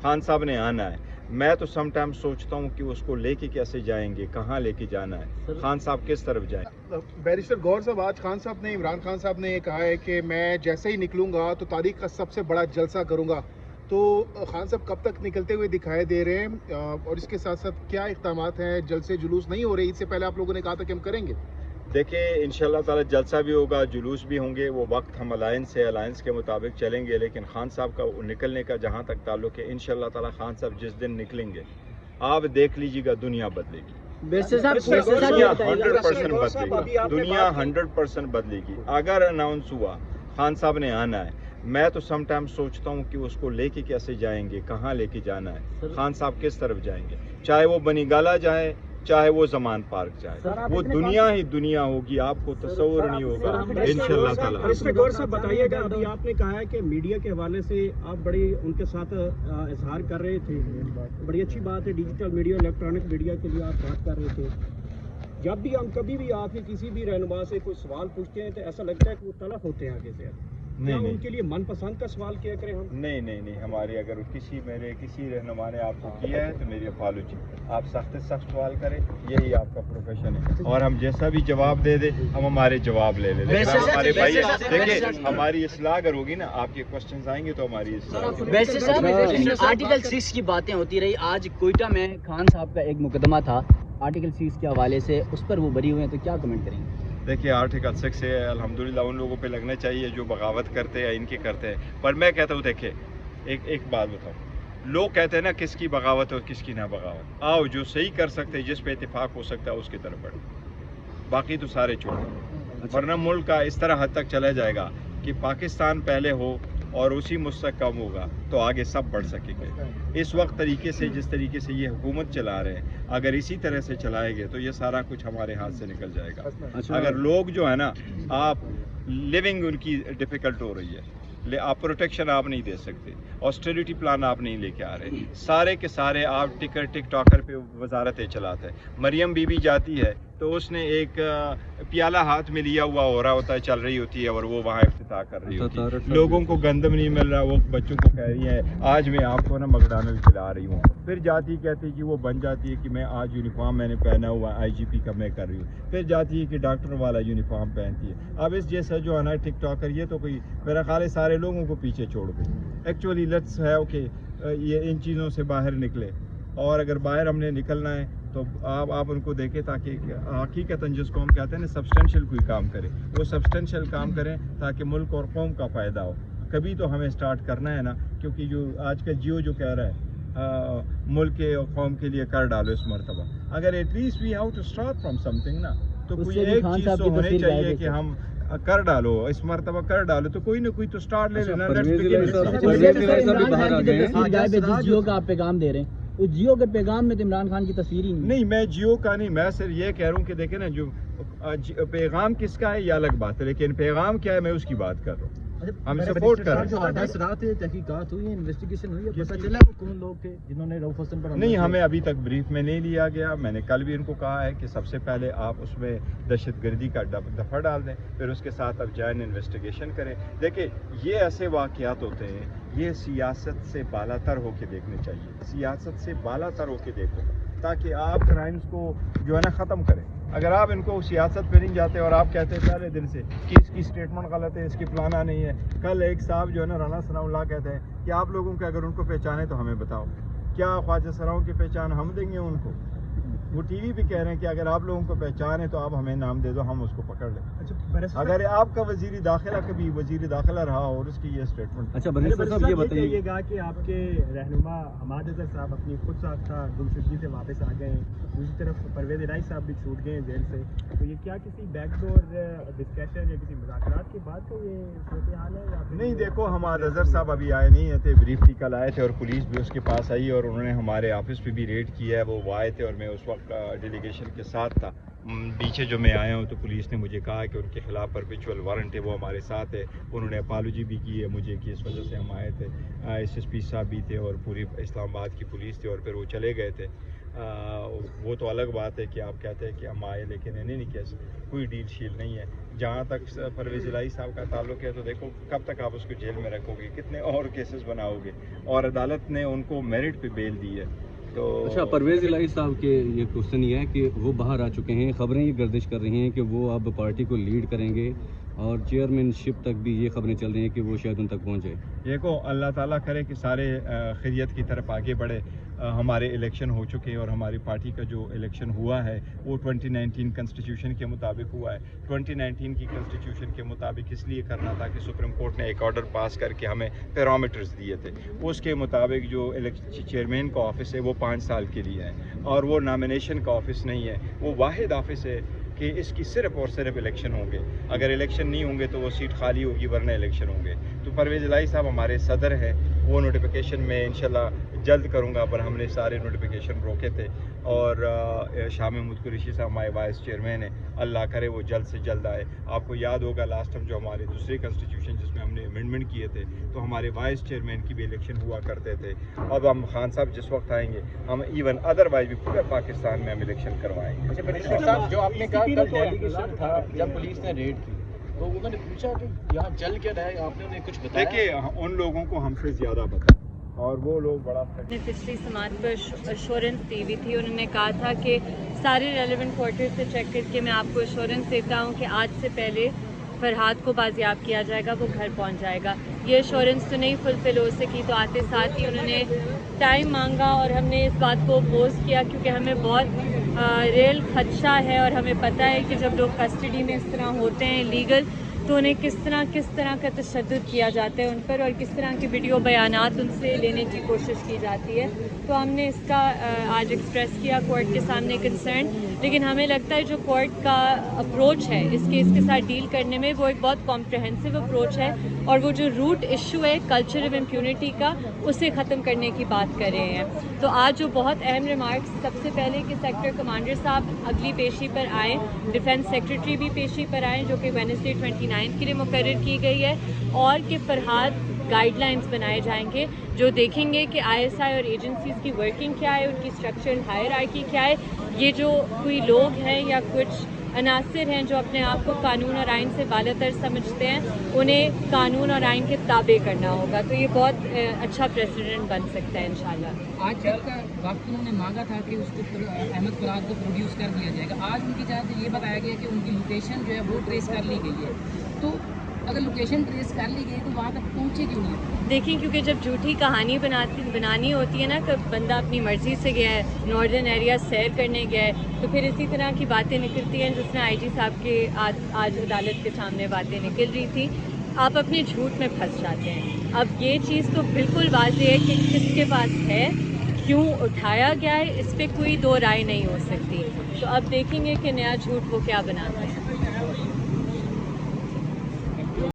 खान साहब ने आना है। मैं तो सम टाइम सोचता हूँ कि उसको लेके कैसे जाएंगे, कहाँ लेके जाना है, खान साहब किस तरफ जाएंगे। बैरिस्टर गौहर साहब, आज खान साहब ने, इमरान खान साहब ने ये कहा है कि मैं जैसे ही निकलूंगा तो तारीख का सबसे बड़ा जलसा करूंगा, तो खान साहब कब तक निकलते हुए दिखाई दे रहे हैं, और इसके साथ साथ क्या इक़दामात हैं? जलसे जुलूस नहीं हो रहे, इससे पहले आप लोगों ने कहा था कि हम करेंगे। देखिए इंशाल्लाह ताला जलसा भी होगा, जुलूस भी होंगे, वो वक्त हम अलायंस के मुताबिक चलेंगे, लेकिन खान साहब का निकलने का जहाँ तक ताल्लुक है, इंशाल्लाह ताला खान साहब जिस दिन निकलेंगे आप देख लीजिएगा दुनिया बदलेगी, दुनिया 100% बदलेगी, दुनिया 100% बदलेगी। अगर अनाउंस हुआ खान साहब ने आना है, मैं तो सम टाइम सोचता हूँ कि उसको लेके कैसे जाएंगे, कहाँ लेके जाना है, खान साहब किस तरफ जाएंगे, चाहे वो बनीगाला जाए, चाहे वो जमान पार्क जाए, वो दुनिया ही दुनिया होगी, आपको तस्वुर नहीं होगा इंशाल्लाह ताला। बैरिस्टर गौहर साहब बताइएगा, अभी आपने कहा है कि मीडिया के हवाले से आप बड़ी उनके साथ इजहार कर रहे थे, बड़ी अच्छी बात है, डिजिटल मीडिया, इलेक्ट्रॉनिक मीडिया के लिए आप बात कर रहे थे। जब भी हम कभी भी आके किसी भी रहनुमा से कोई सवाल पूछते हैं तो ऐसा लगता है कि वो तलफ होते हैं आगे से। नहीं, उनके लिए मनपसंद का सवाल क्या करें हम? नहीं, हमारे अगर किसी रहनुमा ने आपको किया है तो मेरी अपॉलॉजी, आप सख्त से सख्त सवाल करें, यही आपका प्रोफेशन है, और हम जैसा भी जवाब दे दे हम हमारे जवाब ले लें, लेकिन हमारे भाई देखिए हमारी इस्लाह अगर होगी ना, आपके क्वेश्चंस आएंगे तो हमारी इस्लाह। आर्टिकल 6 की बातें होती रही, आज कोयटा में खान साहब का एक मुकदमा था आर्टिकल 6 के हवाले से, उस पर वो बरी हुए हैं, तो क्या कमेंट करेंगे? देखिए आर्टिकल 6 से अल्हम्दुलिल्लाह उन लोगों पे लगना चाहिए जो बगावत करते हैं, इनके करते हैं, पर मैं कहता हूँ देखिए एक बात बताऊँ, लोग कहते हैं ना किसकी बगावत और किसकी ना बगावत, आओ जो सही कर सकते हैं, जिस पे इत्तेफाक हो सकता है उसकी तरफ बढ़े, बाकी तो सारे छोड़ो, वरना मुल्क का इस तरह हद तक चला जाएगा कि पाकिस्तान पहले हो और उसी मुस्तकम होगा तो आगे सब बढ़ सकेंगे। इस वक्त तरीके से जिस तरीके से ये हुकूमत चला रहे हैं, अगर इसी तरह से चलाएंगे तो ये सारा कुछ हमारे हाथ से निकल जाएगा। अगर लोग जो है ना, आप लिविंग उनकी डिफ़िकल्ट हो रही है, आप प्रोटेक्शन आप नहीं दे सकते, ऑस्टेरिटी प्लान आप नहीं लेके आ रहे, सारे के सारे आप टिक टॉकर पे वजारतें चलाते हैं। मरियम बीबी जाती है तो उसने एक प्याला हाथ में लिया हुआ हो रहा होता है, चल रही होती है और वो वहाँ इफ्तिताह कर रही होती है, लोगों को गंदम नहीं मिल रहा, वो बच्चों को कह रही है आज मैं आपको ना मैकडॉनल्ड खिला रही हूँ, फिर जाती कहती है कि वो बन जाती है कि मैं आज यूनिफॉर्म मैंने पहना हुआ IGP का मैं कर रही हूँ, फिर जाती है कि डॉक्टर वाला यूनिफॉर्म पहनती है। अब इस जैसा जो है ना टिक टॉकर, ये तो कोई मेरा ख्याल है सारे लोगों को पीछे छोड़ गए। एक्चुअली लेट्स है ओके, ये इन चीज़ों से बाहर निकले, और अगर बाहर हमने निकलना है तो आप उनको देखें ताकि हकीकतन जिसको हम कहते हैं ना सब्सटेंशियल कोई काम करें, वो सब्सटेंशियल काम करें ताकि मुल्क और कौम का फ़ायदा हो। कभी तो हमें स्टार्ट करना है ना, क्योंकि जो आज का जियो जो कह रहा है मुल्क के और कौम के लिए कर डालो इस मरतबा, अगर at least we have to start from something ना, तो कोई एक चीज़ तो होनी चाहिए कि हम कर डालो, इस मरतबा कर डालो, तो कोई ना कोई तो स्टार्ट ले लेना। जियो का आप पैगाम दे रहे हैं, उस जियो के पैगाम में तो इमरान खान की तस्वीर ही नहीं, मैं जियो का नहीं, मैं सिर्फ ये कह रहा हूँ कि देखें ना, जो पैगाम किसका है ये अलग बात है, लेकिन पैगाम क्या है मैं उसकी बात कर रहा हूँ। हम सपोर्ट कर रहे हैं। तहकीकात हुई है, इन्वेस्टिगेशन हुई है, पता चला कौन लोग थे जिन्होंने रऊफ हसन पर? नहीं, हमें अभी तक ब्रीफ में नहीं लिया गया। मैंने कल भी इनको कहा है कि सबसे पहले आप उसमें दहशतगर्दी का दफ़ा डाल दें, फिर उसके साथ आप जॉइंट इन्वेस्टिगेशन करें। देखिए ये ऐसे वाक़यात होते हैं, ये सियासत से बालातर होके देखने चाहिए, सियासत से बालातर होके देखो, ताकि आप क्राइम्स को जो है ना ख़त्म करें। अगर आप इनको सियासत पे नहीं जाते और आप कहते हैं पहले दिन से कि इसकी स्टेटमेंट गलत है, इसकी प्लाना नहीं है, कल एक साहब जो है ना राना सनाउल्लाह कहते हैं कि आप लोगों के अगर उनको पहचाने तो हमें बताओ, क्या ख्वाजा सराओं की पहचान हम देंगे उनको? वो टीवी भी कह रहे हैं कि अगर आप लोगों को पहचान है तो आप हमें नाम दे दो, हम उसको पकड़ लें। अच्छा, अगर आपका वजीर दाखिला कभी वजीर दाखिला रहा और उसकी ये स्टेटमेंट। अच्छा, साहब ये बताइएगा कि आपके रहनुमा हमाद अजहर साहब अपनी खुद साख्ता गुमशुदगी से वापस आ गए, दूसरी तरफ परवेज इलाही साहब भी छूट गए जेल से, तो ये क्या किसी बैकडोर डिस्कशन या किसी मुज़ाकरात के बाद का ये सूरत हाल है या नहीं? देखो, हमाद अजहर साहब अभी आए नहीं थे, ब्रीफ कल आए थे और पुलिस भी उसके पास आई और उन्होंने हमारे ऑफिस पे भी रेड किया है, वो आए थे और मैं उस वक्त वक्त डेलीगेशन के साथ था। पीछे जो मैं आया हूँ तो पुलिस ने मुझे कहा कि उनके खिलाफ परपेचुअल वारंट है, वो हमारे साथ है। उन्होंने अपॉलॉजी भी की है मुझे कि इस वजह से हम आए थे। SSP साहब भी थे और पूरी इस्लामाबाद की पुलिस थी और फिर वो चले गए थे। वो तो अलग बात है कि आप कहते हैं कि हम आए, लेकिन इन एनी केस कोई डील शील नहीं है। जहाँ तक परवेज़ इलाही साहब का ताल्लुक है तो देखो कब तक आप उसको जेल में रखोगे, कितने और केसेस बनाओगे, और अदालत ने उनको मेरिट पे बेल दी है। तो अच्छा, परवेज़ इलाही साहब के ये क्वेश्चन ये है कि वो बाहर आ चुके हैं, खबरें ये गर्दिश कर रही हैं कि वो अब पार्टी को लीड करेंगे और चेयरमैनशिप तक भी ये खबरें चल रही हैं कि वो शायद उन तक पहुँचे। देखो अल्लाह ताला करे कि सारे खैरियत की तरफ आगे बढ़े। हमारे इलेक्शन हो चुके हैं और हमारी पार्टी का जो इलेक्शन हुआ है वो 2019 कॉन्स्टिट्यूशन के मुताबिक हुआ है। 2019 की कॉन्स्टिट्यूशन के मुताबिक इसलिए करना था कि सुप्रीम कोर्ट ने एक ऑर्डर पास करके हमें पैरामीटर्स दिए थे। उसके मुताबिक जो चेयरमैन का ऑफिस है वो 5 साल के लिए है और वो नॉमिनेशन का ऑफिस नहीं है, वो वाहिद ऑफिस है कि इसकी सिर्फ और सिर्फ इलेक्शन होंगे। अगर इलेक्शन नहीं होंगे तो वो सीट खाली होगी, वरना इलेक्शन होंगे। तो परवेज़ इलाही साहब हमारे सदर हैं, वो नोटिफिकेशन में इंशाल्लाह जल्द करूंगा, पर हमने सारे नोटिफिकेशन रोके थे। और शाह महमूद कुरैशी साहब हमारे वाइस चेयरमैन हैं, अल्लाह करे वो जल्द से जल्द आए। आपको याद होगा लास्ट टाइम जो हमारे दूसरे कॉन्स्टिट्यूशन जिसमें हमने अमेंडमेंट किए थे तो हमारे वाइस चेयरमैन की भी इलेक्शन हुआ करते थे। अब हम खान साहब जिस वक्त आएंगे हम इवन अदरवाइज भी पूरे पाकिस्तान में हम इलेक्शन करवाएंगे। अच्छा मिनिस्टर साहब, जो आपने कहा कल डेलीगेशन था जब पुलिस ने रेड की तो उन्होंने पूछा कि यहाँ चल क्या रहा है, आपने उन्हें कुछ बताया? देखिए उन लोगों को हमसे ज़्यादा पता और वो लोग बड़ा पिछली समात पर एश्योरेंस दी हुई थी। उन्होंने कहा था कि सारे रेलेवेंट क्वार्टर से चेक करके मैं आपको एश्योरेंस देता हूँ कि आज से पहले फरहाद को बाजियाब किया जाएगा, वो घर पहुँच जाएगा। ये एश्योरेंस तो नहीं फुलफिल हो सकी, तो आते साथ ही उन्होंने टाइम मांगा और हमने इस बात को अपोज किया क्योंकि हमें बहुत रियल खदशा है और हमें पता है कि जब लोग कस्टडी में इस तरह होते हैं लीगल तो उन्हें किस तरह का तशद्दुद किया जाता है उन पर और किस तरह के वीडियो बयानात उनसे लेने की कोशिश की जाती है। तो हमने इसका आज एक्सप्रेस किया कोर्ट के सामने कंसर्न, लेकिन हमें लगता है जो कोर्ट का अप्रोच है इस केस के साथ डील करने में वो एक बहुत कॉम्प्रहेंसिव अप्रोच है और वो जो रूट इशू है कल्चर ऑफ इम्प्यूनिटी का उसे ख़त्म करने की बात कर रहे हैं। तो आज जो बहुत अहम रिमार्क्स, सबसे पहले कि सेक्टर कमांडर साहब अगली पेशी पर आए, डिफेंस सेक्रेटरी भी पेशी पर आए जो कि वेडनेसडे 29 के लिए मुकर्रर की गई है, और कि फरहाद गाइडलाइंस बनाए जाएंगे जो देखेंगे कि ISI और एजेंसीज़ की वर्किंग क्या है, उनकी स्ट्रक्चरल हायरार्की क्या है। ये जो कोई लोग हैं या कुछ अनासर हैं जो अपने आप को कानून और आइन से बालातर समझते हैं, उन्हें कानून और आइन के ताबे करना होगा। तो ये बहुत अच्छा प्रेसिडेंट बन सकता है इंशाल्लाह। आज का वक्त उन्होंने मांगा था कि उसको अहमद फराद को प्रोड्यूस कर दिया जाएगा। आज उनकी तरफ से ये बताया गया कि उनकी लोकेशन जो है वो ट्रेस कर ली गई है। तो अगर लोकेशन ट्रेस कर ली गई तो वहाँ तक पहुँचे क्यों नहीं? देखिए, क्योंकि जब झूठी कहानी बनानी होती है ना कि बंदा अपनी मर्ज़ी से गया है, नॉर्दर्न एरिया सैर करने गया है, तो फिर इसी तरह की बातें निकलती हैं जिसमें IG साहब के आज अदालत के सामने बातें निकल रही थी। आप अपने झूठ में फंस जाते हैं। अब ये चीज़ तो बिल्कुल वाज़ेह है कि किसके पास है, क्यों उठाया गया है, इस पर कोई दो राय नहीं हो सकती। तो अब देखेंगे कि नया झूठ वो क्या बनाते हैं।